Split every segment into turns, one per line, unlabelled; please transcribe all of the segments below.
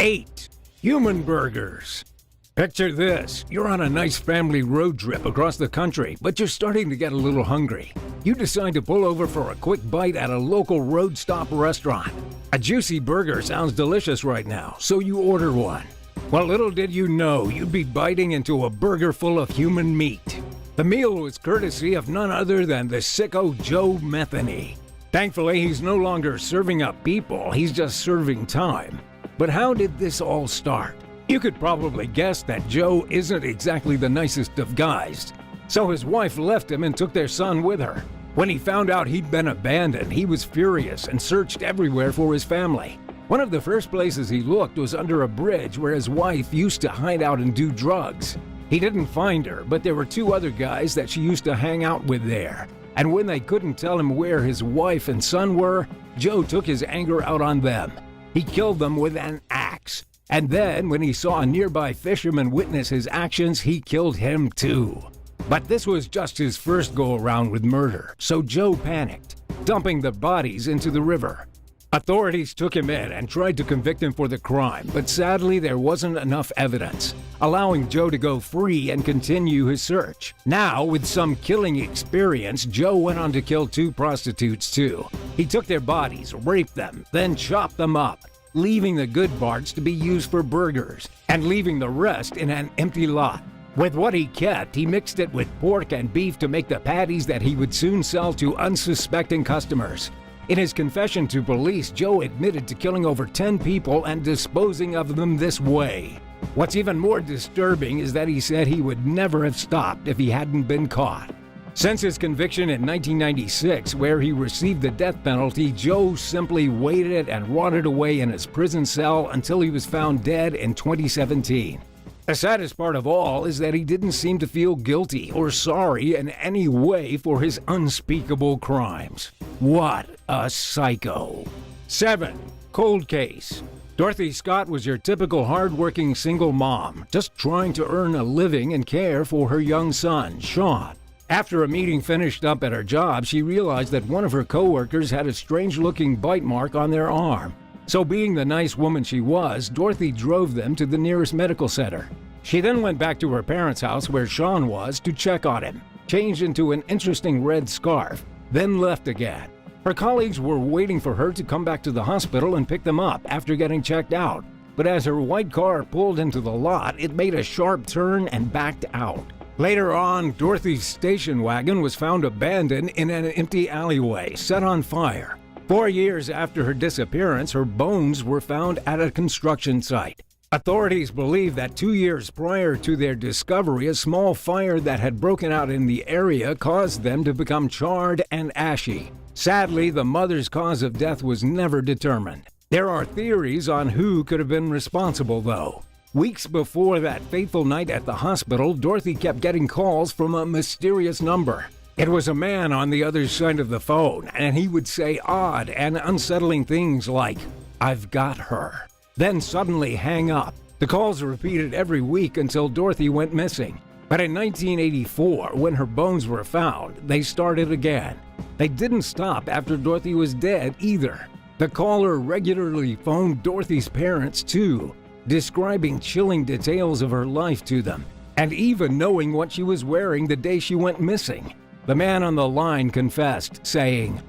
8. Human burgers. Picture this. You're on a nice family road trip across the country, but you're starting to get a little hungry. You decide to pull over for a quick bite at a local road stop restaurant. A juicy burger sounds delicious right now, so you order one. Well, little did you know you'd be biting into a burger full of human meat. The meal was courtesy of none other than the sicko Joe Metheny. Thankfully, he's no longer serving up people, he's just serving time. But how did this all start? You could probably guess that Joe isn't exactly the nicest of guys. So his wife left him and took their son with her. When he found out he'd been abandoned, he was furious and searched everywhere for his family. One of the first places he looked was under a bridge where his wife used to hide out and do drugs. He didn't find her, but there were 2 other guys that she used to hang out with there. And when they couldn't tell him where his wife and son were, Joe took his anger out on them. He killed them with an axe. And then, when he saw a nearby fisherman witness his actions, he killed him too. But this was just his first go-around with murder, so Joe panicked, dumping the bodies into the river. Authorities took him in and tried to convict him for the crime, but sadly there wasn't enough evidence, allowing Joe to go free and continue his search. Now, with some killing experience, Joe went on to kill 2 prostitutes too. He took their bodies, raped them, then chopped them up, leaving the good parts to be used for burgers, and leaving the rest in an empty lot. With what he kept, he mixed it with pork and beef to make the patties that he would soon sell to unsuspecting customers. In his confession to police, Joe admitted to killing over 10 people and disposing of them this way. What's even more disturbing is that he said he would never have stopped if he hadn't been caught. Since his conviction in 1996, where he received the death penalty, Joe simply waited and rotted away in his prison cell until he was found dead in 2017. The saddest part of all is that he didn't seem to feel guilty or sorry in any way for his unspeakable crimes. What a psycho. 7. Cold case. Dorothy Scott was your typical hard-working single mom, just trying to earn a living and care for her young son, Sean. After a meeting finished up at her job, she realized that one of her coworkers had a strange-looking bite mark on their arm. So being the nice woman she was, Dorothy drove them to the nearest medical center. She then went back to her parents' house where Sean was to check on him, changed into an interesting red scarf, then left again. Her colleagues were waiting for her to come back to the hospital and pick them up after getting checked out. But as her white car pulled into the lot, it made a sharp turn and backed out. Later on, Dorothy's station wagon was found abandoned in an empty alleyway, set on fire. 4 years after her disappearance, her bones were found at a construction site. Authorities believe that 2 years prior to their discovery, a small fire that had broken out in the area caused them to become charred and ashy. Sadly, the mother's cause of death was never determined. There are theories on who could have been responsible, though. Weeks before that fateful night at the hospital, Dorothy kept getting calls from a mysterious number. It was a man on the other side of the phone, and he would say odd and unsettling things like, "I've got her," then suddenly hang up. The calls repeated every week until Dorothy went missing. But in 1984, when her bones were found, they started again. They didn't stop after Dorothy was dead either. The caller regularly phoned Dorothy's parents too, describing chilling details of her life to them, and even knowing what she was wearing the day she went missing. The man on the line confessed, saying,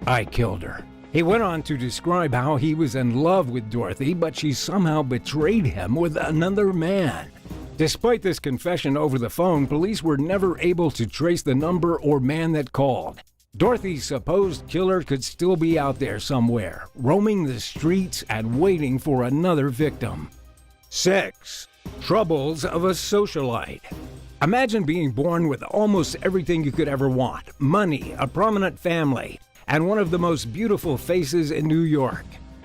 "I killed her." He went on to describe how he was in love with Dorothy, but she somehow betrayed him with another man. Despite this confession over the phone, police were never able to trace the number or man that called. Dorothy's supposed killer could still be out there somewhere, roaming the streets and waiting for another victim. 6. Troubles of a socialite. Imagine being born with almost everything you could ever want: money, a prominent family, and one of the most beautiful faces in New York.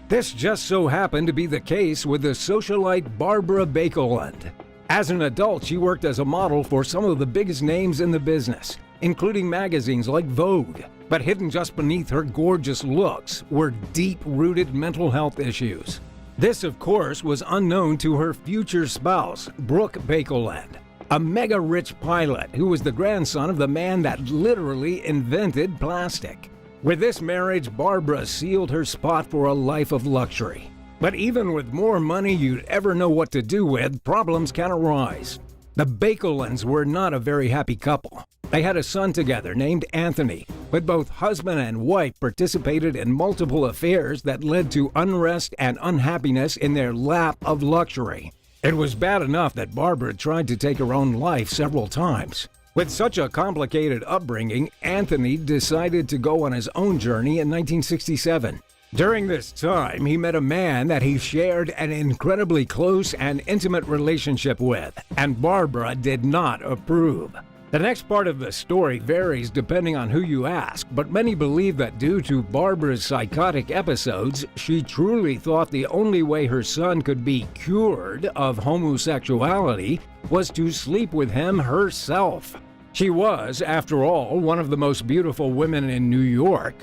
This just so happened to be the case with the socialite Barbara Bakeland. As an adult, she worked as a model for some of the biggest names in the business, including magazines like Vogue. But hidden just beneath her gorgeous looks were deep-rooted mental health issues. This, of course, was unknown to her future spouse, Brooke Bakeland, a mega-rich pilot who was the grandson of the man that literally invented plastic. With this marriage, Barbara sealed her spot for a life of luxury. But even with more money you'd ever know what to do with, problems can arise. The Bakelins were not a very happy couple. They had a son together named Anthony, but both husband and wife participated in multiple affairs that led to unrest and unhappiness in their lap of luxury. It was bad enough that Barbara tried to take her own life several times. With such a complicated upbringing, Anthony decided to go on his own journey in 1967. During this time, he met a man that he shared an incredibly close and intimate relationship with, and Barbara did not approve. The next part of the story varies depending on who you ask, but many believe that due to Barbara's psychotic episodes, she truly thought the only way her son could be cured of homosexuality was to sleep with him herself. She was, after all, one of the most beautiful women in New York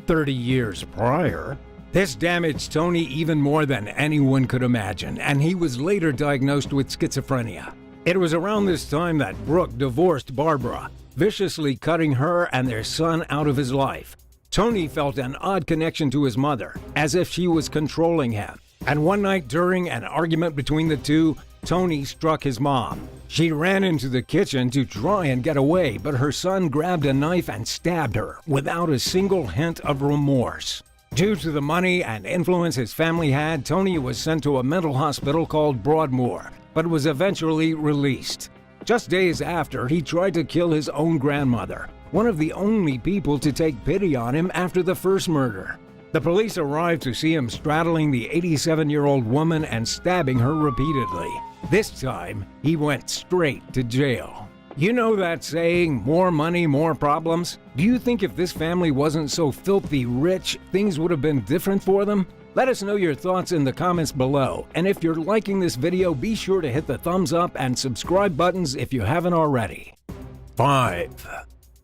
30 years prior. This damaged Tony even more than anyone could imagine, and he was later diagnosed with schizophrenia. It was around this time that Brooke divorced Barbara, viciously cutting her and their son out of his life. Tony felt an odd connection to his mother, as if she was controlling him. And one night during an argument between the two, Tony struck his mom. She ran into the kitchen to try and get away, but her son grabbed a knife and stabbed her without a single hint of remorse. Due to the money and influence his family had, Tony was sent to a mental hospital called Broadmoor, but was eventually released. Just days after, he tried to kill his own grandmother, one of the only people to take pity on him after the first murder. The police arrived to see him straddling the 87-year-old woman and stabbing her repeatedly. This time, he went straight to jail. You know that saying, more money, more problems? Do you think if this family wasn't so filthy rich, things would have been different for them? Let us know your thoughts in the comments below, and if you're liking this video, be sure to hit the thumbs up and subscribe buttons if you haven't already. 5.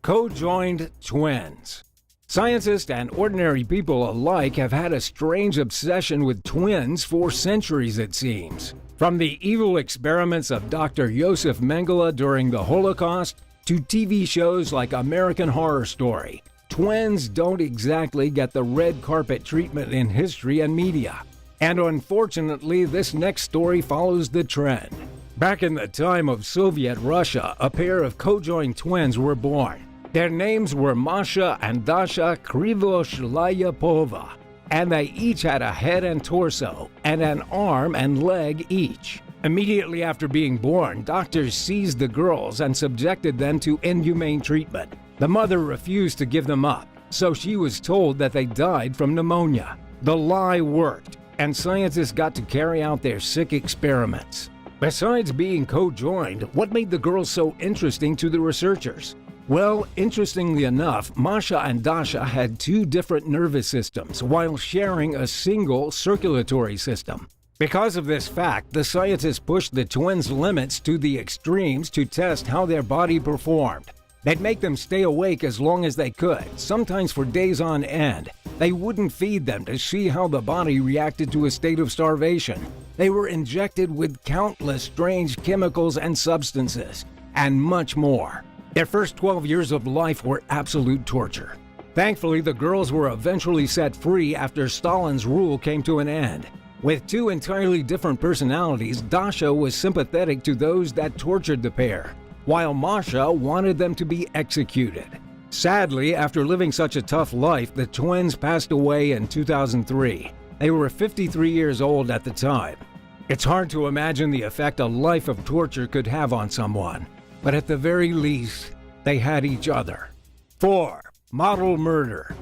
Conjoined twins. Scientists and ordinary people alike have had a strange obsession with twins for centuries, it seems. From the evil experiments of Dr. Josef Mengele during the Holocaust to TV shows like American Horror Story, twins don't exactly get the red carpet treatment in history and media. And unfortunately, this next story follows the trend. Back in the time of Soviet Russia, a pair of conjoined twins were born. Their names were Masha and Dasha Krivoshlaya-Pova, and they each had a head and torso, and an arm and leg each. Immediately after being born, doctors seized the girls and subjected them to inhumane treatment. The mother refused to give them up, so she was told that they died from pneumonia. The lie worked, and scientists got to carry out their sick experiments. Besides being co-joined, what made the girls so interesting to the researchers? Well, interestingly enough, Masha and Dasha had two different nervous systems while sharing a single circulatory system. Because of this fact, the scientists pushed the twins' limits to the extremes to test how their body performed. They'd make them stay awake as long as they could, sometimes for days on end. They wouldn't feed them to see how the body reacted to a state of starvation. They were injected with countless strange chemicals and substances, and much more. Their first 12 years of life were absolute torture. Thankfully, the girls were eventually set free after Stalin's rule came to an end. With two entirely different personalities, Dasha was sympathetic to those that tortured the pair, while Masha wanted them to be executed. Sadly, after living such a tough life, the twins passed away in 2003. They were 53 years old at the time. It's hard to imagine the effect a life of torture could have on someone, but at the very least, they had each other. 4. Model murder.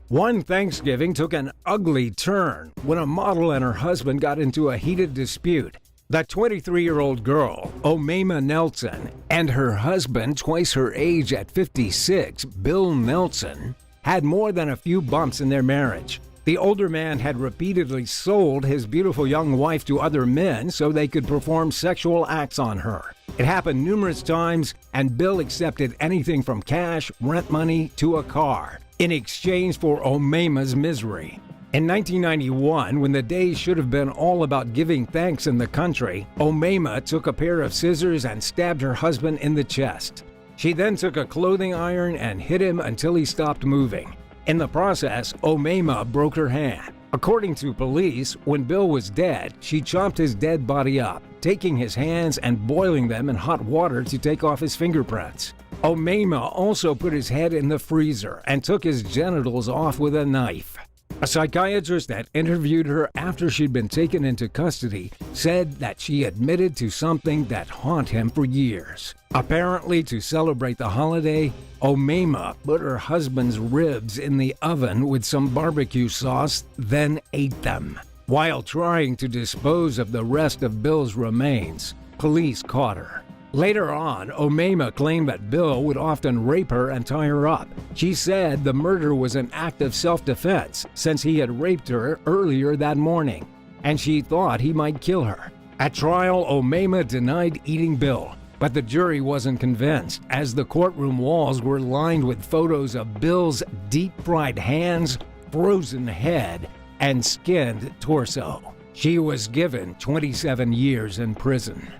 One Thanksgiving took an ugly turn when a model and her husband got into a heated dispute. The 23-year-old girl, Omema Nelson, and her husband, twice her age at 56, Bill Nelson, had more than a few bumps in their marriage. The older man had repeatedly sold his beautiful young wife to other men so they could perform sexual acts on her. It happened numerous times, and Bill accepted anything from cash, rent money, to a car in exchange for Omema's misery. In 1991, when the day should have been all about giving thanks in the country, Omema took a pair of scissors and stabbed her husband in the chest. She then took a clothing iron and hit him until he stopped moving. In the process, Omema broke her hand. According to police, when Bill was dead, she chopped his dead body up, taking his hands and boiling them in hot water to take off his fingerprints. O'Mayma also put his head in the freezer and took his genitals off with a knife. A psychiatrist that interviewed her after she'd been taken into custody said that she admitted to something that haunted him for years. Apparently, to celebrate the holiday, O'Mayma put her husband's ribs in the oven with some barbecue sauce, then ate them. While trying to dispose of the rest of Bill's remains, police caught her. Later on, O'Mayma claimed that Bill would often rape her and tie her up. She said the murder was an act of self-defense since he had raped her earlier that morning, and she thought he might kill her. At trial, O'Mayma denied eating Bill, but the jury wasn't convinced, as the courtroom walls were lined with photos of Bill's deep-fried hands, frozen head, and skinned torso. She was given 27 years in prison.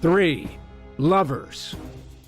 3. Lovers.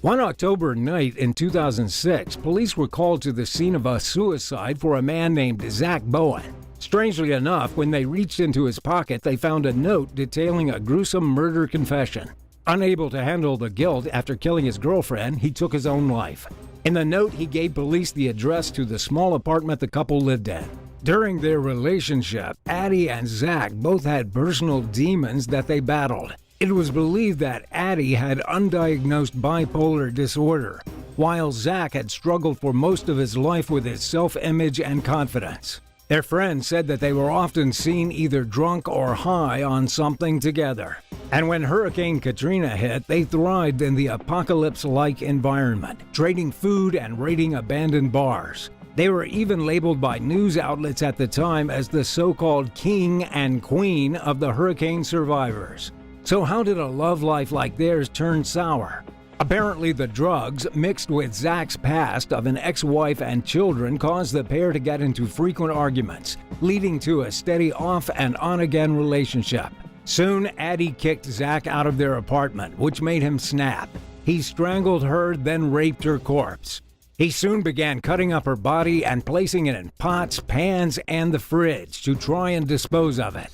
One October night in 2006, police were called to the scene of a suicide for a man named Zach Bowen. Strangely enough, when they reached into his pocket, they found a note detailing a gruesome murder confession. Unable to handle the guilt after killing his girlfriend, he took his own life. In the note, he gave police the address to the small apartment the couple lived in. During their relationship, Addie and Zach both had personal demons that they battled. It was believed that Addie had undiagnosed bipolar disorder, while Zach had struggled for most of his life with his self-image and confidence. Their friends said that they were often seen either drunk or high on something together. And when Hurricane Katrina hit, they thrived in the apocalypse-like environment, trading food and raiding abandoned bars. They were even labeled by news outlets at the time as the so-called king and queen of the hurricane survivors. So how did a love life like theirs turn sour? Apparently, the drugs, mixed with Zach's past of an ex-wife and children, caused the pair to get into frequent arguments, leading to a steady off and on-again relationship. Soon, Addie kicked Zach out of their apartment, which made him snap. He strangled her, then raped her corpse. He soon began cutting up her body and placing it in pots, pans, and the fridge to try and dispose of it.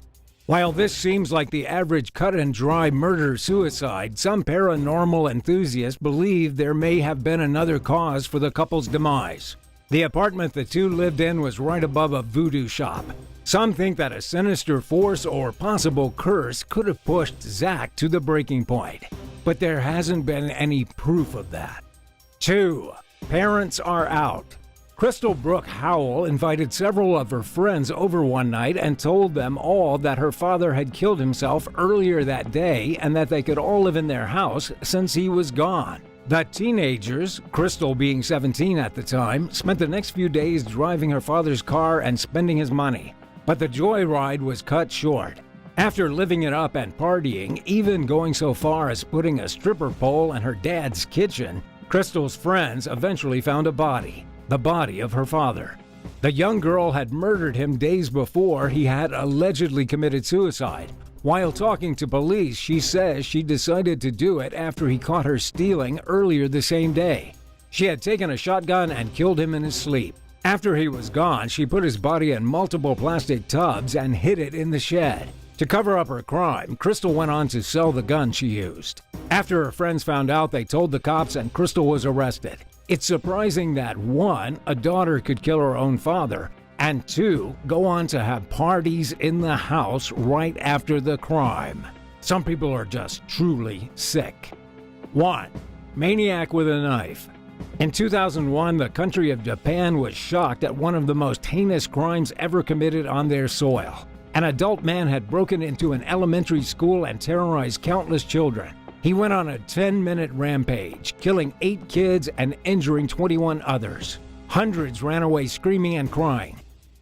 While this seems like the average cut-and-dry murder-suicide, some paranormal enthusiasts believe there may have been another cause for the couple's demise. The apartment the two lived in was right above a voodoo shop. Some think that a sinister force or possible curse could have pushed Zach to the breaking point, but there hasn't been any proof of that. 2. Parents are out. Crystal Brooke Howell invited several of her friends over one night and told them all that her father had killed himself earlier that day and that they could all live in their house since he was gone. The teenagers, Crystal being 17 at the time, spent the next few days driving her father's car and spending his money. But the joyride was cut short. After living it up and partying, even going so far as putting a stripper pole in her dad's kitchen, Crystal's friends eventually found a body. The body of her father. The young girl had murdered him days before he had allegedly committed suicide. While talking to police, she says she decided to do it after he caught her stealing earlier the same day. She had taken a shotgun and killed him in his sleep. After he was gone, she put his body in multiple plastic tubs and hid it in the shed. To cover up her crime, Crystal went on to sell the gun she used. After her friends found out, they told the cops and Crystal was arrested. It's surprising that 1, a daughter could kill her own father, and 2, go on to have parties in the house right after the crime. Some people are just truly sick. 1. Maniac with a knife. In 2001, the country of Japan was shocked at one of the most heinous crimes ever committed on their soil. An adult man had broken into an elementary school and terrorized countless children. He went on a 10-minute rampage, killing 8 kids and injuring 21 others. Hundreds ran away screaming and crying.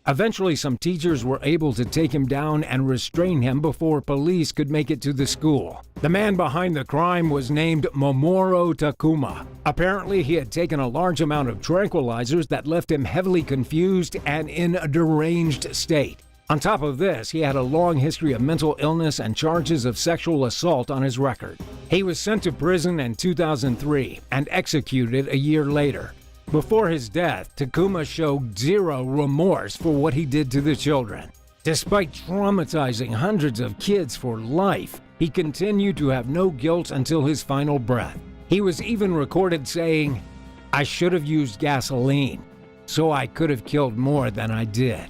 Eventually, some teachers were able to take him down and restrain him before police could make it to the school. The man behind the crime was named Mamoru Takuma. Apparently, he had taken a large amount of tranquilizers that left him heavily confused and in a deranged state. On top of this, he had a long history of mental illness and charges of sexual assault on his record. He was sent to prison in 2003 and executed a year later. Before his death, Takuma showed zero remorse for what he did to the children. Despite traumatizing hundreds of kids for life, he continued to have no guilt until his final breath. He was even recorded saying, "I should have used gasoline, so I could have killed more than I did."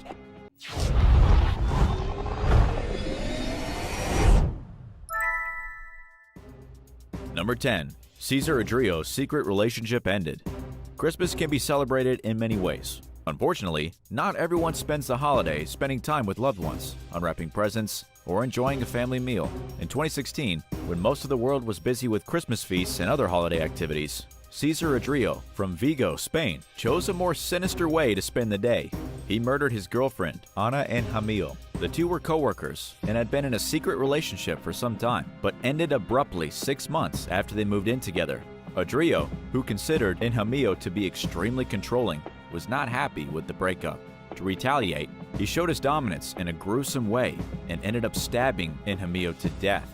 Number 10. Cesar Adrio's secret relationship ended. Christmas can be celebrated in many ways. Unfortunately, not everyone spends the holiday spending time with loved ones, unwrapping presents, or enjoying a family meal. In 2016, when most of the world was busy with Christmas feasts and other holiday activities, Cesar Adrio from Vigo, Spain, chose a more sinister way to spend the day. He murdered his girlfriend, Ana and Jamil. The two were co-workers and had been in a secret relationship for some time, but ended abruptly 6 months after they moved in together. Adrio, who considered Jamil to be extremely controlling, was not happy with the breakup. To retaliate, he showed his dominance in a gruesome way and ended up stabbing Jamil to death.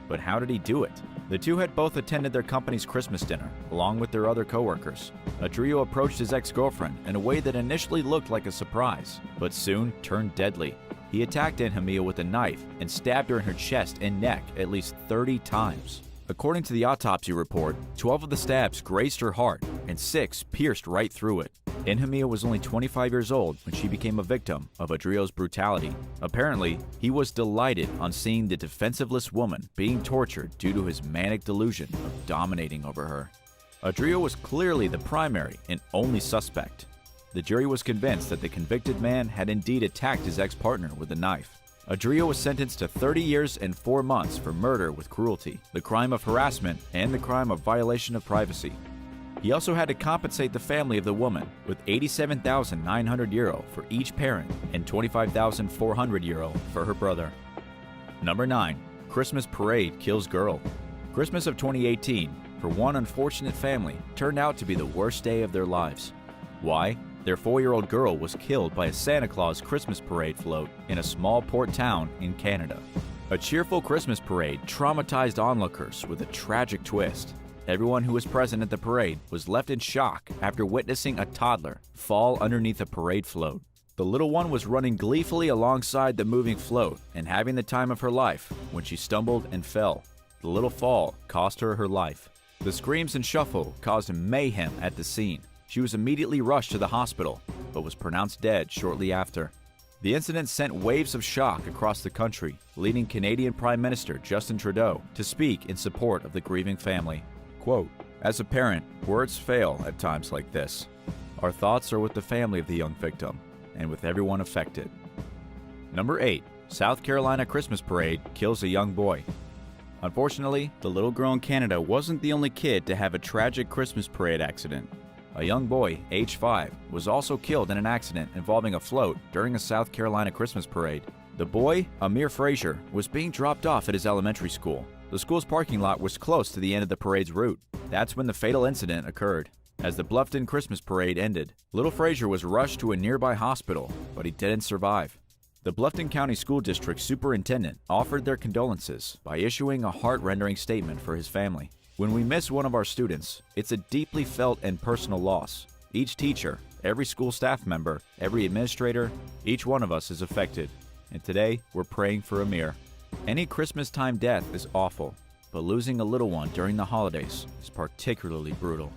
But how did he do it? The two had both attended their company's Christmas dinner, along with their other co-workers. Adrio approached his ex-girlfriend in a way that initially looked like a surprise, but soon turned deadly. He attacked Jamil with a knife and stabbed her in her chest and neck at least 30 times. According to the autopsy report, 12 of the stabs grazed her heart and 6 pierced right through it. Jamil was only 25 years old when she became a victim of Adrio's brutality. Apparently, he was delighted on seeing the defenseless woman being tortured due to his manic delusion of dominating over her. Adrio was clearly the primary and only suspect. The jury was convinced that the convicted man had indeed attacked his ex-partner with a knife. Adrio was sentenced to 30 years and 4 months for murder with cruelty, the crime of harassment, and the crime of violation of privacy. He also had to compensate the family of the woman with 87,900 euro for each parent and 25,400 euro for her brother. Number 9. Christmas parade kills girl. Christmas of 2018, for one unfortunate family, turned out to be the worst day of their lives. Why? Their 4-year-old girl was killed by a Santa Claus Christmas parade float in a small port town in Canada. A cheerful Christmas parade traumatized onlookers with a tragic twist. Everyone who was present at the parade was left in shock after witnessing a toddler fall underneath a parade float. The little one was running gleefully alongside the moving float and having the time of her life when she stumbled and fell. The little fall cost her her life. The screams and shuffle caused mayhem at the scene. She was immediately rushed to the hospital, but was pronounced dead shortly after. The incident sent waves of shock across the country, leading Canadian Prime Minister Justin Trudeau to speak in support of the grieving family. Quote, "As a parent, words fail at times like this. Our thoughts are with the family of the young victim and with everyone affected." Number 8. South Carolina Christmas parade kills a young boy. Unfortunately, the little girl in Canada wasn't the only kid to have a tragic Christmas parade accident. A young boy, age 5, was also killed in an accident involving a float during a South Carolina Christmas parade. The boy, Amir Frazier, was being dropped off at his elementary school. The school's parking lot was close to the end of the parade's route. That's when the fatal incident occurred. As the Bluffton Christmas parade ended, little Frazier was rushed to a nearby hospital, but he didn't survive. The Bluffton County School District Superintendent offered their condolences by issuing a heart-rending statement for his family. When we miss one of our students, it's a deeply felt and personal loss. Each teacher, every school staff member, every administrator, each one of us is affected. And today, we're praying for Amir. Any Christmas-time death is awful, but losing a little one during the holidays is particularly brutal.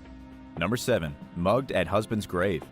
Number 7. Mugged at husband's grave.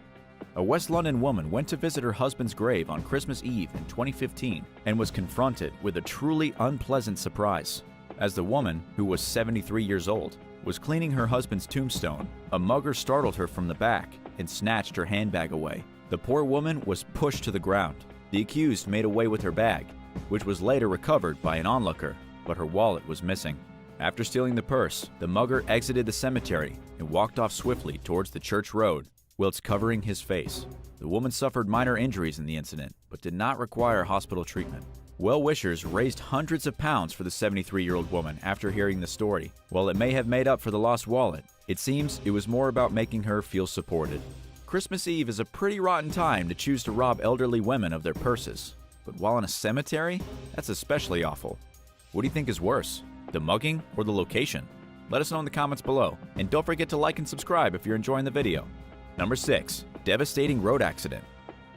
A West London woman went to visit her husband's grave on Christmas Eve in 2015 and was confronted with a truly unpleasant surprise. As the woman, who was 73 years old, was cleaning her husband's tombstone, a mugger startled her from the back and snatched her handbag away. The poor woman was pushed to the ground. The accused made away with her bag, which was later recovered by an onlooker, but her wallet was missing. After stealing the purse, the mugger exited the cemetery and walked off swiftly towards the church road, whilst covering his face. The woman suffered minor injuries in the incident, but did not require hospital treatment. Well-wishers raised hundreds of pounds for the 73-year-old woman after hearing the story. While it may have made up for the lost wallet, it seems it was more about making her feel supported. Christmas Eve is a pretty rotten time to choose to rob elderly women of their purses. But while in a cemetery, that's especially awful. What do you think is worse, the mugging or the location? Let us know in the comments below, and don't forget to like and subscribe if you're enjoying the video. Number 6. Devastating road accident.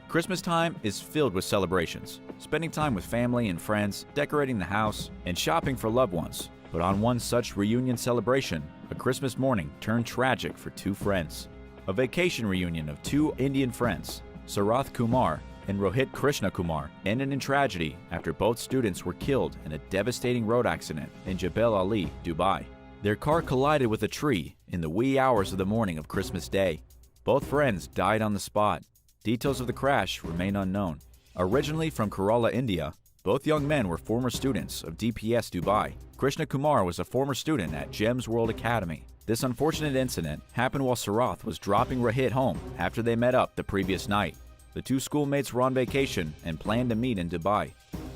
Christmas time is filled with celebrations, spending time with family and friends, decorating the house, and shopping for loved ones. But on one such reunion celebration, a Christmas morning turned tragic for two friends. A vacation reunion of two Indian friends, Sarath Kumar and Rohit Krishna Kumar, ended in tragedy after both students were killed in a devastating road accident in Jebel Ali, Dubai. Their car collided with a tree in the wee hours of the morning of Christmas Day. Both friends died on the spot. Details of the crash remain unknown. Originally from Kerala, India, both young men were former students of DPS Dubai. Krishna Kumar was a former student at GEMS World Academy. This unfortunate incident happened while Sarath was dropping Rohit home after they met up the previous night. The two schoolmates were on vacation and planned to meet in Dubai.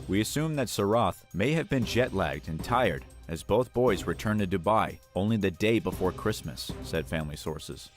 We assume that Sarath may have been jet-lagged and tired as both boys returned to Dubai only the day before Christmas, said family sources.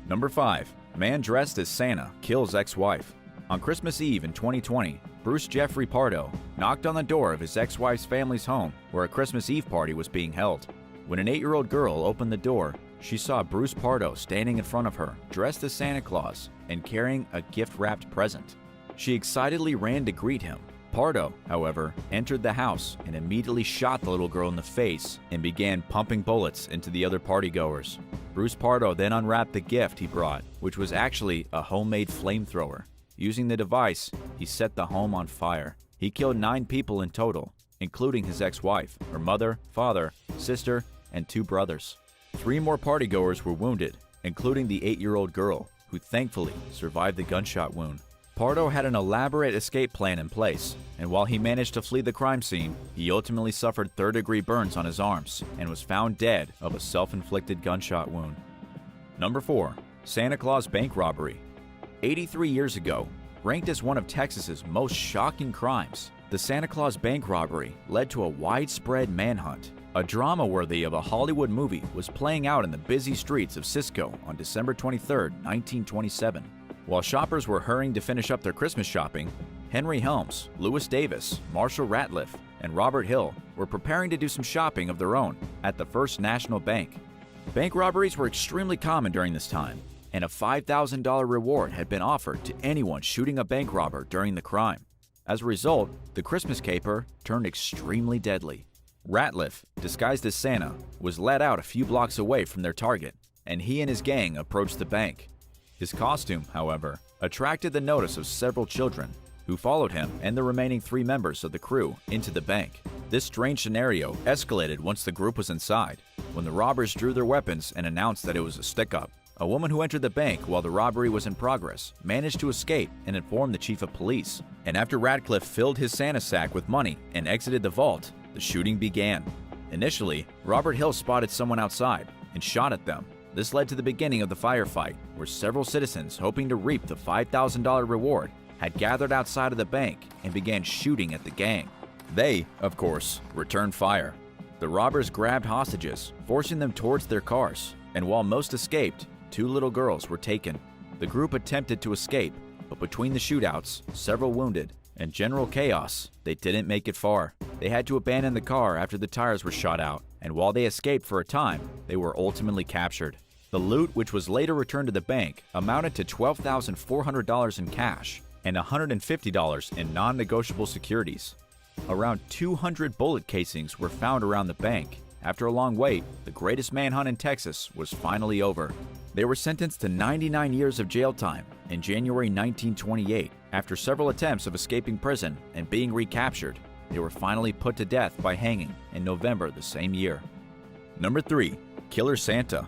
Number 5. Man dressed as Santa kills ex-wife. On Christmas Eve in 2020, Bruce Jeffrey Pardo knocked on the door of his ex-wife's family's home where a Christmas Eve party was being held. When an 8-year-old girl opened the door, she saw Bruce Pardo standing in front of her, dressed as Santa Claus and carrying a gift-wrapped present. She excitedly ran to greet him. Pardo, however, entered the house and immediately shot the little girl in the face and began pumping bullets into the other partygoers. Bruce Pardo then unwrapped the gift he brought, which was actually a homemade flamethrower. Using the device, he set the home on fire. He killed 9 people in total, including his ex-wife, her mother, father, sister, and 2 brothers. 3 more partygoers were wounded, including the 8-year-old girl, who thankfully survived the gunshot wound. Pardo had an elaborate escape plan in place, and while he managed to flee the crime scene, he ultimately suffered third-degree burns on his arms and was found dead of a self-inflicted gunshot wound. Number 4. Santa Claus bank robbery. 83 years ago, ranked as one of Texas's most shocking crimes, the Santa Claus bank robbery led to a widespread manhunt. A drama worthy of a Hollywood movie was playing out in the busy streets of Cisco on December 23, 1927. While shoppers were hurrying to finish up their Christmas shopping, Henry Helms, Lewis Davis, Marshall Ratliff, and Robert Hill were preparing to do some shopping of their own at the First National Bank. Bank robberies were extremely common during this time, and a $5,000 reward had been offered to anyone shooting a bank robber during the crime. As a result, the Christmas caper turned extremely deadly. Ratliff, disguised as Santa, was led out a few blocks away from their target, and he and his gang approached the bank. His costume, however, attracted the notice of several children, who followed him and the remaining 3 members of the crew into the bank. This strange scenario escalated once the group was inside, when the robbers drew their weapons and announced that it was a stick-up. A woman who entered the bank while the robbery was in progress managed to escape and informed the chief of police. And after Ratcliffe filled his Santa sack with money and exited the vault, the shooting began. Initially, Robert Hill spotted someone outside and shot at them. This led to the beginning of the firefight, where several citizens hoping to reap the $5,000 reward had gathered outside of the bank and began shooting at the gang. They, of course, returned fire. The robbers grabbed hostages, forcing them towards their cars, and while most escaped, 2 little girls were taken. The group attempted to escape, but between the shootouts, several wounded, and general chaos, they didn't make it far. They had to abandon the car after the tires were shot out, and while they escaped for a time, they were ultimately captured. The loot, which was later returned to the bank, amounted to $12,400 in cash and $150 in non-negotiable securities. Around 200 bullet casings were found around the bank. After a long wait, the greatest manhunt in Texas was finally over. They were sentenced to 99 years of jail time in January 1928. After several attempts of escaping prison and being recaptured, they were finally put to death by hanging in November the same year. Number 3. Killer Santa.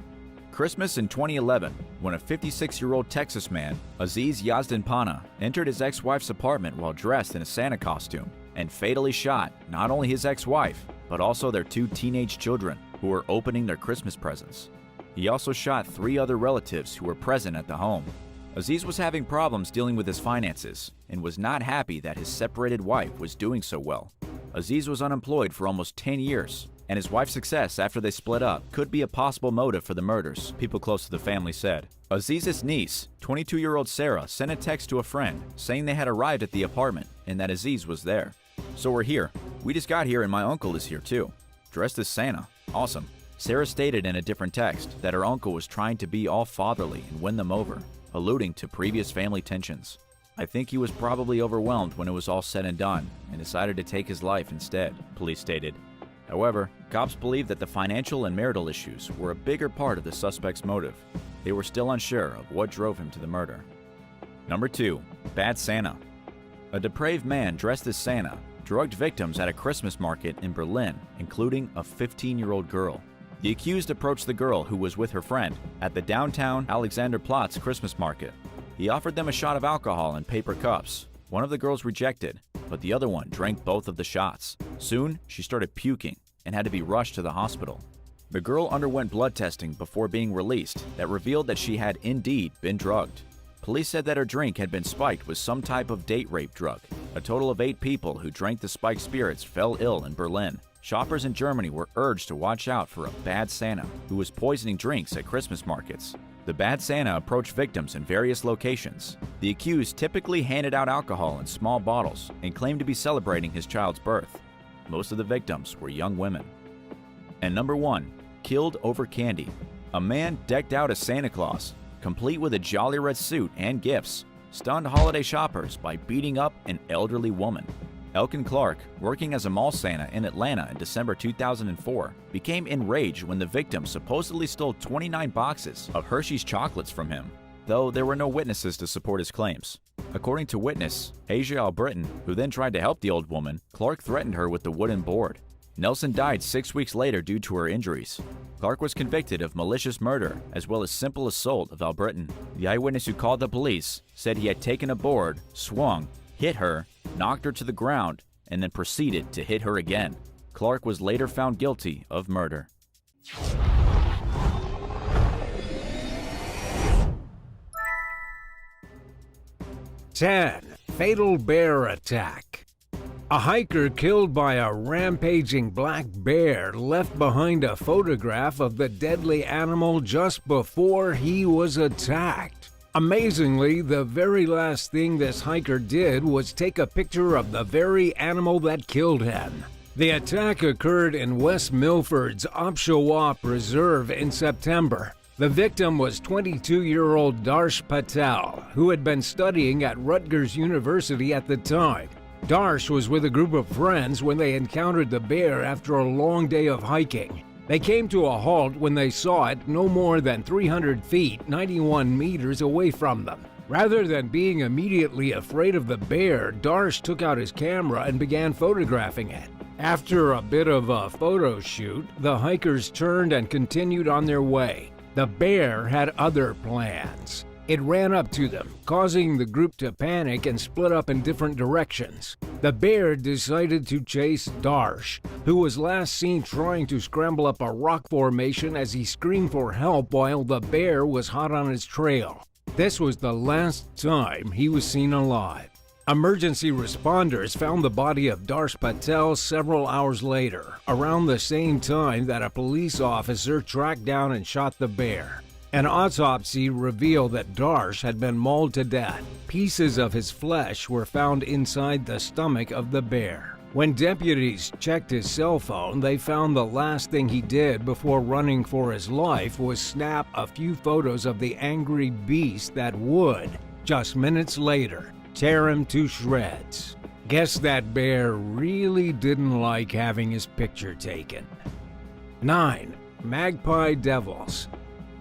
Christmas in 2011, when a 56-year-old Texas man, Aziz Yazdanpana, entered his ex-wife's apartment while dressed in a Santa costume and fatally shot not only his ex-wife, but also their 2 teenage children who were opening their Christmas presents. He also shot 3 other relatives who were present at the home. Aziz was having problems dealing with his finances and was not happy that his separated wife was doing so well. Aziz was unemployed for almost 10 years, and his wife's success after they split up could be a possible motive for the murders, people close to the family said. Aziz's niece, 22-year-old Sarah, sent a text to a friend saying they had arrived at the apartment and that Aziz was there. "So we're here. We just got here and my uncle is here too. Dressed as Santa. Awesome." Sarah stated in a different text that her uncle was trying to be all fatherly and win them over, alluding to previous family tensions. "I think he was probably overwhelmed when it was all said and done and decided to take his life instead," police stated. However, cops believe that the financial and marital issues were a bigger part of the suspect's motive. They were still unsure of what drove him to the murder. Number 2. Bad Santa. A depraved man dressed as Santa drugged victims at a Christmas market in Berlin, including a 15-year-old girl. The accused approached the girl, who was with her friend, at the downtown Alexanderplatz Christmas market. He offered them a shot of alcohol in paper cups. One of the girls rejected, but the other one drank both of the shots. Soon, she started puking and had to be rushed to the hospital. The girl underwent blood testing before being released that revealed that she had indeed been drugged. Police said that her drink had been spiked with some type of date rape drug. A total of 8 people who drank the spiked spirits fell ill in Berlin. Shoppers in Germany were urged to watch out for a bad Santa who was poisoning drinks at Christmas markets. The bad Santa approached victims in various locations. The accused typically handed out alcohol in small bottles and claimed to be celebrating his child's birth. Most of the victims were young women. And number 1, killed over candy. A man decked out as Santa Claus, complete with a jolly red suit and gifts, stunned holiday shoppers by beating up an elderly woman. Elkin Clark, working as a mall Santa in Atlanta in December 2004, became enraged when the victim supposedly stole 29 boxes of Hershey's chocolates from him, though there were no witnesses to support his claims. According to witness Asia Albritton, who then tried to help the old woman, Clark threatened her with the wooden board. Nelson died 6 weeks later due to her injuries. Clark was convicted of malicious murder as well as simple assault of Albritton. The eyewitness who called the police said he had taken a board, swung, hit her, knocked her to the ground, and then proceeded to hit her again. Clark was later found guilty of murder.
10. Fatal bear attack. A hiker killed by a rampaging black bear left behind a photograph of the deadly animal just before he was attacked. Amazingly, the very last thing this hiker did was take a picture of the very animal that killed him. The attack occurred in West Milford's Opshawap Reserve in September. The victim was 22-year-old Darsh Patel, who had been studying at Rutgers University at the time. Darsh was with a group of friends when they encountered the bear after a long day of hiking. They came to a halt when they saw it no more than 300 feet, 91 meters away from them. Rather than being immediately afraid of the bear, Darsh took out his camera and began photographing it. After a bit of a photo shoot, the hikers turned and continued on their way. The bear had other plans. It ran up to them, causing the group to panic and split up in different directions. The bear decided to chase Darsh, who was last seen trying to scramble up a rock formation as he screamed for help while the bear was hot on his trail. This was the last time he was seen alive. Emergency responders found the body of Darsh Patel several hours later, around the same time that a police officer tracked down and shot the bear. An autopsy revealed that Darsh had been mauled to death. Pieces of his flesh were found inside the stomach of the bear. When deputies checked his cell phone, they found the last thing he did before running for his life was snap a few photos of the angry beast that would, just minutes later, tear him to shreds. Guess that bear really didn't like having his picture taken. 9. Magpie Devils.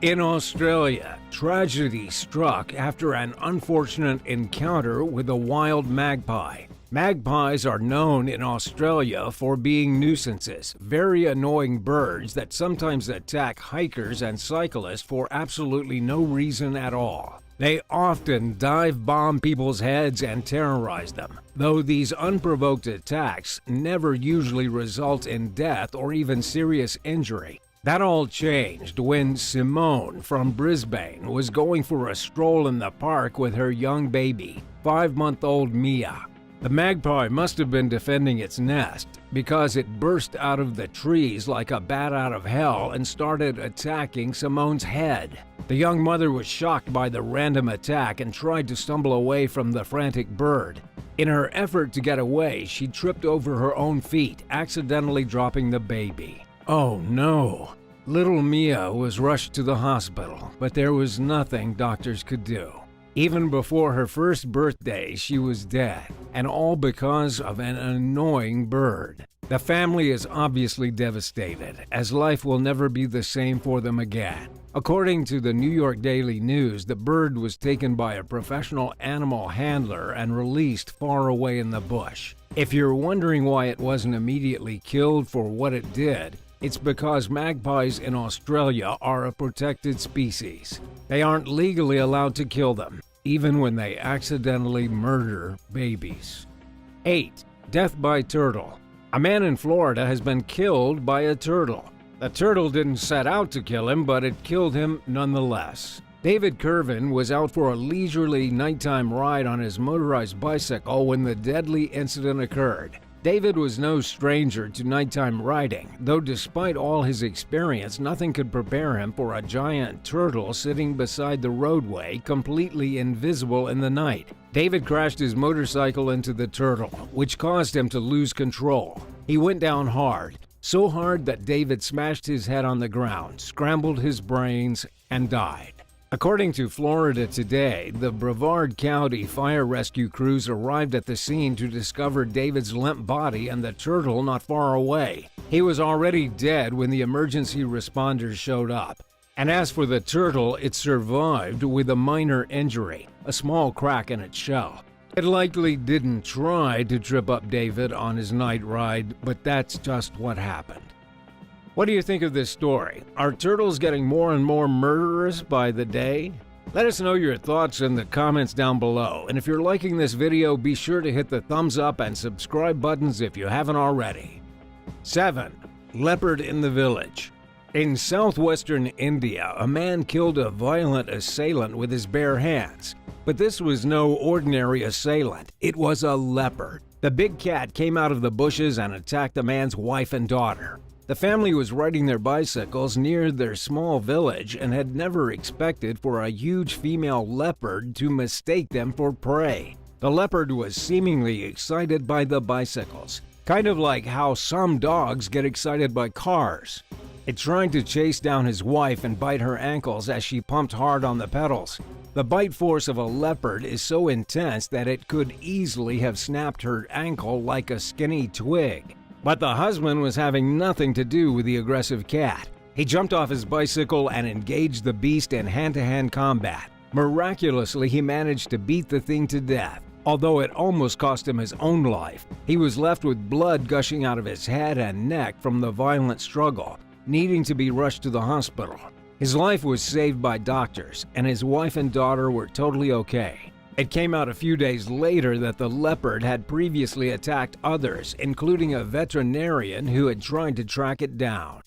In Australia, tragedy struck after an unfortunate encounter with a wild magpie. Magpies are known in Australia for being nuisances, very annoying birds that sometimes attack hikers and cyclists for absolutely no reason at all. They often dive bomb people's heads and terrorize them, though these unprovoked attacks never usually result in death or even serious injury. That all changed when Simone from Brisbane was going for a stroll in the park with her young baby, 5-month-old Mia. The magpie must have been defending its nest because it burst out of the trees like a bat out of hell and started attacking Simone's head. The young mother was shocked by the random attack and tried to stumble away from the frantic bird. In her effort to get away, she tripped over her own feet, accidentally dropping the baby. Oh no! Little Mia was rushed to the hospital, but there was nothing doctors could do. Even before her first birthday, she was dead, and all because of an annoying bird. The family is obviously devastated, as life will never be the same for them again. According to the New York Daily News, the bird was taken by a professional animal handler and released far away in the bush. If you're wondering why it wasn't immediately killed for what it did, it's because magpies in Australia are a protected species. They aren't legally allowed to kill them, even when they accidentally murder babies. 8. Death by turtle. A man in Florida has been killed by a turtle. The turtle didn't set out to kill him, but it killed him nonetheless. David Curvin was out for a leisurely nighttime ride on his motorized bicycle when the deadly incident occurred. David was no stranger to nighttime riding, though despite all his experience, nothing could prepare him for a giant turtle sitting beside the roadway, completely invisible in the night. David crashed his motorcycle into the turtle, which caused him to lose control. He went down hard, so hard that David smashed his head on the ground, scrambled his brains, and died. According to Florida Today, the Brevard County fire rescue crews arrived at the scene to discover David's limp body and the turtle not far away. He was already dead when the emergency responders showed up. And as for the turtle, it survived with a minor injury, a small crack in its shell. It likely didn't try to trip up David on his night ride, but that's just what happened. What do you think of this story? Are turtles getting more and more murderous by the day? Let us know your thoughts in the comments down below. And if you're liking this video, be sure to hit the thumbs up and subscribe buttons if you haven't already. 7. Leopard in the village. In southwestern India, a man killed a violent assailant with his bare hands. But this was no ordinary assailant. It was a leopard. The big cat came out of the bushes and attacked the man's wife and daughter. The family was riding their bicycles near their small village and had never expected for a huge female leopard to mistake them for prey. The leopard was seemingly excited by the bicycles, kind of like how some dogs get excited by cars. It tried to chase down his wife and bite her ankles as she pumped hard on the pedals. The bite force of a leopard is so intense that it could easily have snapped her ankle like a skinny twig. But the husband was having nothing to do with the aggressive cat. He jumped off his bicycle and engaged the beast in hand-to-hand combat. Miraculously, he managed to beat the thing to death. Although it almost cost him his own life, he was left with blood gushing out of his head and neck from the violent struggle, needing to be rushed to the hospital. His life was saved by doctors, and his wife and daughter were totally okay. It came out a few days later that the leopard had previously attacked others, including a veterinarian who had tried to track it down.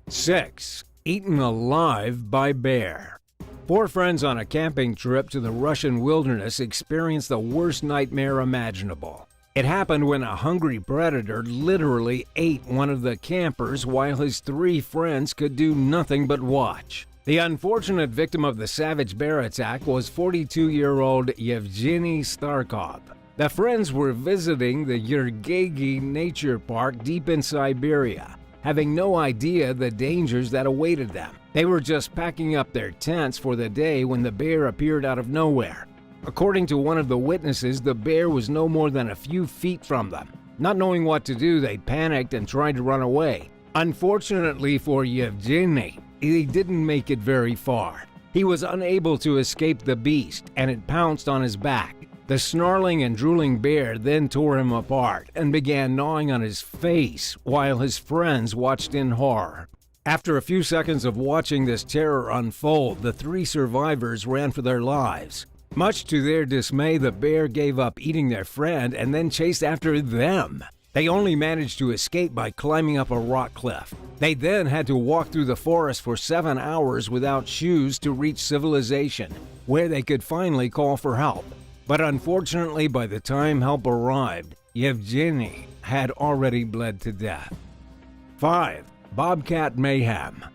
6. Eaten alive by bear. 4 friends on a camping trip to the Russian wilderness experienced the worst nightmare imaginable. It happened when a hungry predator literally ate one of the campers while his 3 friends could do nothing but watch. The unfortunate victim of the savage bear attack was 42-year-old Yevgeny Starkov. The friends were visiting the Yergegi Nature Park deep in Siberia, having no idea the dangers that awaited them. They were just packing up their tents for the day when the bear appeared out of nowhere. According to one of the witnesses, the bear was no more than a few feet from them. Not knowing what to do, they panicked and tried to run away. Unfortunately for Yevgeny, he didn't make it very far. He was unable to escape the beast, and it pounced on his back. The snarling and drooling bear then tore him apart and began gnawing on his face while his friends watched in horror. After a few seconds of watching this terror unfold, the 3 survivors ran for their lives. Much to their dismay, the bear gave up eating their friend and then chased after them. They only managed to escape by climbing up a rock cliff. They then had to walk through the forest for 7 hours without shoes to reach civilization, where they could finally call for help. But unfortunately, by the time help arrived, Yevgeny had already bled to death. 5. Bobcat mayhem.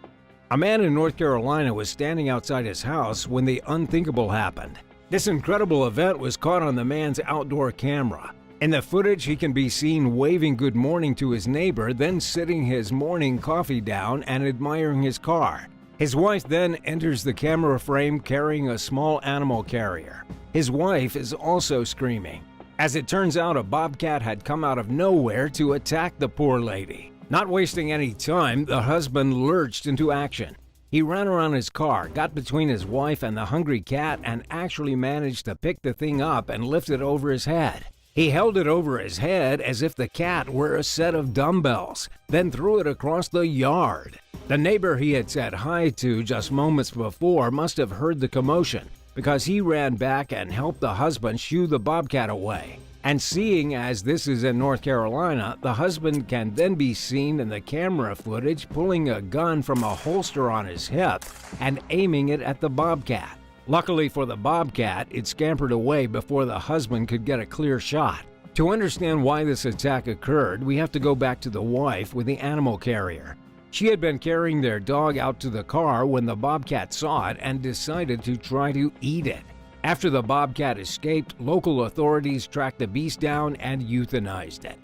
A man in North Carolina was standing outside his house when the unthinkable happened. This incredible event was caught on the man's outdoor camera. In the footage, he can be seen waving good morning to his neighbor, then sitting his morning coffee down and admiring his car. His wife then enters the camera frame carrying a small animal carrier. His wife is also screaming. As it turns out, a bobcat had come out of nowhere to attack the poor lady. Not wasting any time, the husband lurched into action. He ran around his car, got between his wife and the hungry cat, and actually managed to pick the thing up and lift it over his head. He held it over his head as if the cat were a set of dumbbells, then threw it across the yard. The neighbor he had said hi to just moments before must have heard the commotion, because he ran back and helped the husband shoo the bobcat away. And seeing as this is in North Carolina, the husband can then be seen in the camera footage pulling a gun from a holster on his hip and aiming it at the bobcat. Luckily for the bobcat, it scampered away before the husband could get a clear shot. To understand why this attack occurred, we have to go back to the wife with the animal carrier. She had been carrying their dog out to the car when the bobcat saw it and decided to try to eat it. After the bobcat escaped, local authorities tracked the beast down and euthanized it.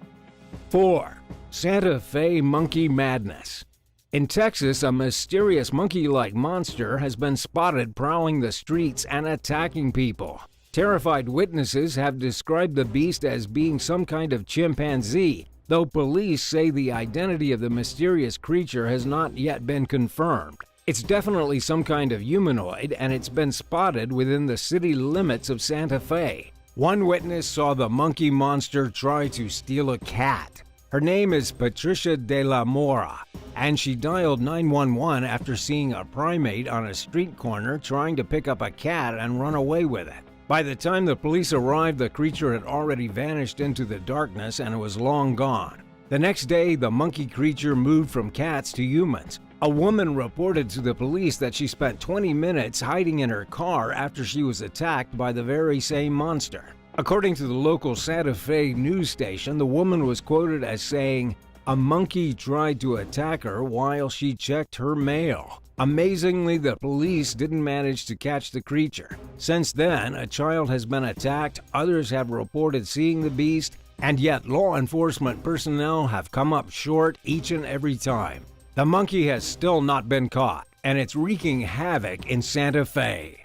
4. Santa Fe monkey madness. In Texas, a mysterious monkey-like monster has been spotted prowling the streets and attacking people. Terrified witnesses have described the beast as being some kind of chimpanzee, though police say the identity of the mysterious creature has not yet been confirmed. It's definitely some kind of humanoid, and it's been spotted within the city limits of Santa Fe. One witness saw the monkey monster try to steal a cat. Her name is Patricia de la Mora, and she dialed 911 after seeing a primate on a street corner trying to pick up a cat and run away with it. By the time the police arrived, the creature had already vanished into the darkness and was long gone. The next day, the monkey creature moved from cats to humans. A woman reported to the police that she spent 20 minutes hiding in her car after she was attacked by the very same monster. According to the local Santa Fe news station, the woman was quoted as saying, "A monkey tried to attack her while she checked her mail." Amazingly, the police didn't manage to catch the creature. Since then, a child has been attacked, others have reported seeing the beast, and yet law enforcement personnel have come up short each and every time. The monkey has still not been caught, and it's wreaking havoc in Santa Fe.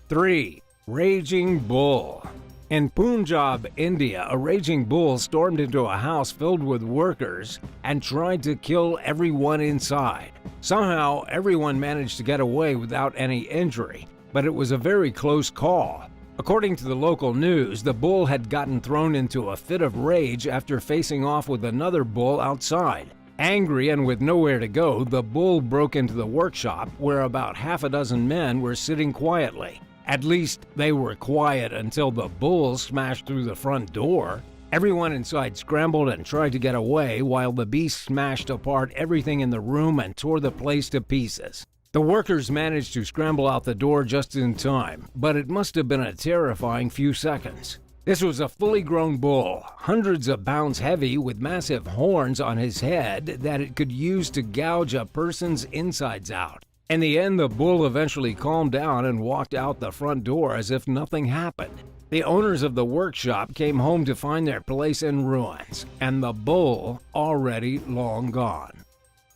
3. Raging bull. In Punjab, India, a raging bull stormed into a house filled with workers and tried to kill everyone inside. Somehow, everyone managed to get away without any injury, but it was a very close call. According to the local news, the bull had gotten thrown into a fit of rage after facing off with another bull outside. Angry and with nowhere to go, the bull broke into the workshop where about half a dozen men were sitting quietly. At least, they were quiet until the bull smashed through the front door. Everyone inside scrambled and tried to get away while the beast smashed apart everything in the room and tore the place to pieces. The workers managed to scramble out the door just in time, but it must have been a terrifying few seconds. This was a fully grown bull, hundreds of pounds heavy with massive horns on his head that it could use to gouge a person's insides out. In the end, the bull eventually calmed down and walked out the front door as if nothing happened. The owners of the workshop came home to find their place in ruins, and the bull already long gone.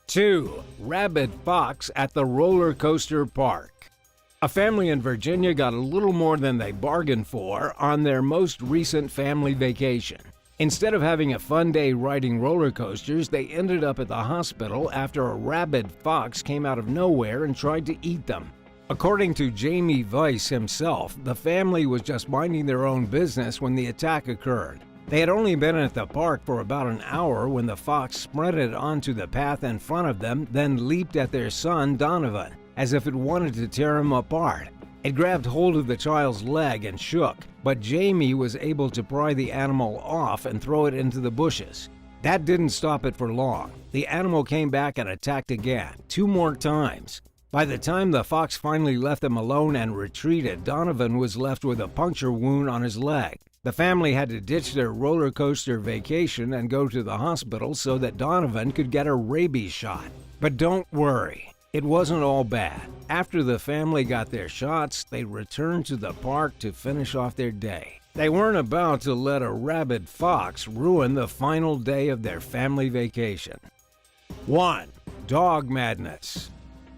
2. Rabid fox at the roller coaster park. A family in Virginia got a little more than they bargained for on their most recent family vacation. Instead of having a fun day riding roller coasters, they ended up at the hospital after a rabid fox came out of nowhere and tried to eat them. According to Jamie Weiss himself, the family was just minding their own business when the attack occurred. They had only been at the park for about an hour when the fox sprinted onto the path in front of them, then leaped at their son, Donovan, as if it wanted to tear him apart. It grabbed hold of the child's leg and shook, but Jamie was able to pry the animal off and throw it into the bushes. That didn't stop it for long. The animal came back and attacked again, 2 more times. By the time the fox finally left them alone and retreated, Donovan was left with a puncture wound on his leg. The family had to ditch their roller coaster vacation and go to the hospital so that Donovan could get a rabies shot. But don't worry, it wasn't all bad. After the family got their shots, they returned to the park to finish off their day. They weren't about to let a rabid fox ruin the final day of their family vacation. 1. Dog madness.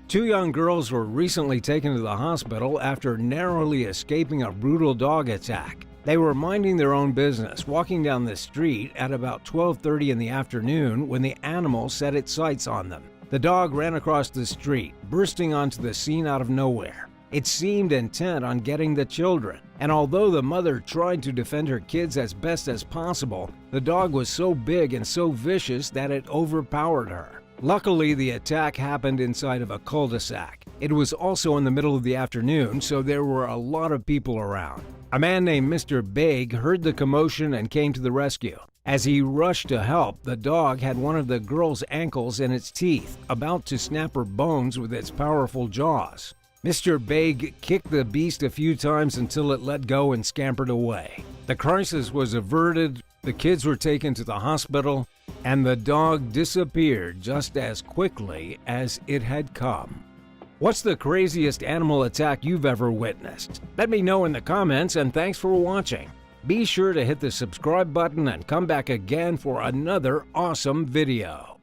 Two young girls were recently taken to the hospital after narrowly escaping a brutal dog attack. They were minding their own business, walking down the street at about 12:30 in the afternoon when the animal set its sights on them. The dog ran across the street, bursting onto the scene out of nowhere. It seemed intent on getting the children, and although the mother tried to defend her kids as best as possible, the dog was so big and so vicious that it overpowered her. Luckily, the attack happened inside of a cul-de-sac. It was also in the middle of the afternoon, so there were a lot of people around. A man named Mr. Big heard the commotion and came to the rescue. As he rushed to help, the dog had one of the girl's ankles in its teeth, about to snap her bones with its powerful jaws. Mr. Big kicked the beast a few times until it let go and scampered away. The crisis was averted, the kids were taken to the hospital, and the dog disappeared just as quickly as it had come. What's the craziest animal attack you've ever witnessed? Let me know in the comments, and thanks for watching. Be sure to hit the subscribe button and come back again for another awesome video.